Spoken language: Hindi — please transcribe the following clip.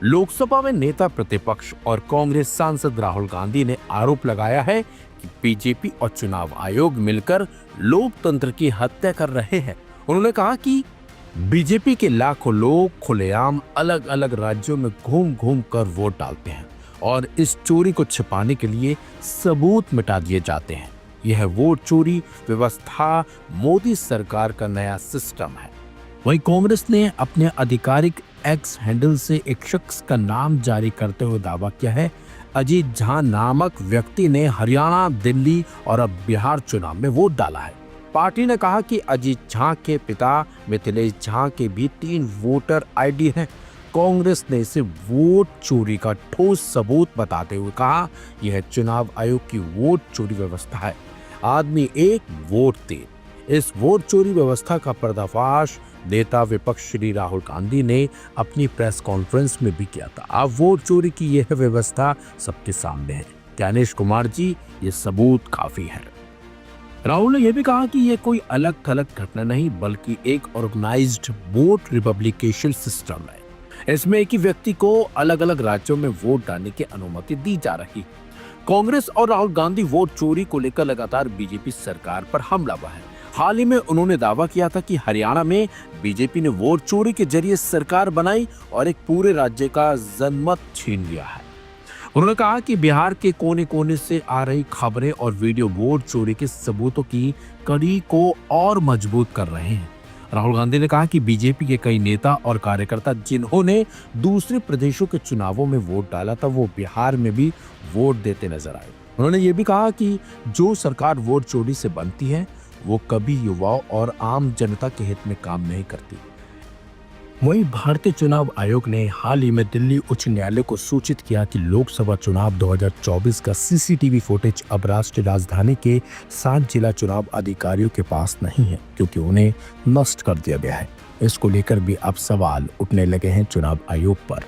लोकसभा में नेता प्रतिपक्ष और कांग्रेस सांसद राहुल गांधी ने आरोप लगाया है कि बीजेपी और चुनाव आयोग मिलकर लोकतंत्र की हत्या कर रहे हैं। उन्होंने कहा कि बीजेपी के लाखों लोग खुलेआम अलग अलग राज्यों में घूम घूम कर वोट डालते हैं और इस चोरी को छिपाने के लिए सबूत मिटा दिए जाते हैं। यह वोट चोरी व्यवस्था मोदी सरकार का नया सिस्टम है। वहीं कांग्रेस ने अपने आधिकारिक एक्स हैंडल से एक शख्स का नाम जारी करते हुए दावा किया है अजीत झा नामक व्यक्ति ने हरियाणा, दिल्ली और अब बिहार चुनाव में वोट डाला है। पार्टी ने कहा कि अजीत झा के पिता मिथिलेश झा के भी 3 वोटर आईडी हैं। कांग्रेस ने इसे वोट चोरी का ठोस सबूत बताते हुए कहा यह चुनाव आयोग की वोट चोरी व्यवस्था है। आदमी एक वोट 3। इस वोट चोरी व्यवस्था का पर्दाफाश नेता विपक्ष श्री राहुल गांधी ने अपनी प्रेस कॉन्फ्रेंस में भी किया था। अब वोट चोरी की यह व्यवस्था सबके सामने है। ज्ञानेश कुमार जी, ये सबूत काफी है। राहुल ने यह भी कहा कि यह कोई अलग थलग घटना नहीं बल्कि एक ऑर्गेनाइज्ड वोट रिपब्लिकेशन सिस्टम है। इसमें एक ही व्यक्ति को अलग अलग राज्यों में वोट डालने की अनुमति दी जा रही। कांग्रेस और राहुल गांधी वोट चोरी को लेकर लगातार बीजेपी सरकार पर हमलावर है। हाल ही में उन्होंने दावा किया था कि हरियाणा में बीजेपी ने वोट चोरी के जरिए सरकार बनाई और एक पूरे राज्य का जनमत छीन लिया है। उन्होंने कहा कि बिहार के कोने कोने से आ रही खबरें और वीडियो वोट चोरी के सबूतों की कड़ी को और मजबूत कर रहे हैं। राहुल गांधी ने कहा कि बीजेपी के कई नेता और कार्यकर्ता जिन्होंने दूसरे प्रदेशों के चुनावों में वोट डाला था वो बिहार में भी वोट देते नजर आए। उन्होंने ये भी कहा कि जो सरकार वोट चोरी से बनती है वो कभी युवाओं और आम जनता के हित में काम नहीं करती। वहीं भारतीय चुनाव आयोग ने हाल ही में दिल्ली उच्च न्यायालय को सूचित किया कि लोकसभा चुनाव 2024 का सीसीटीवी फुटेज अब राष्ट्रीय राजधानी के 7 जिला चुनाव अधिकारियों के पास नहीं है क्योंकि उन्हें नष्ट कर दिया गया है। इसको लेकर भी अब सवाल उठने लगे हैं चुनाव आयोग पर।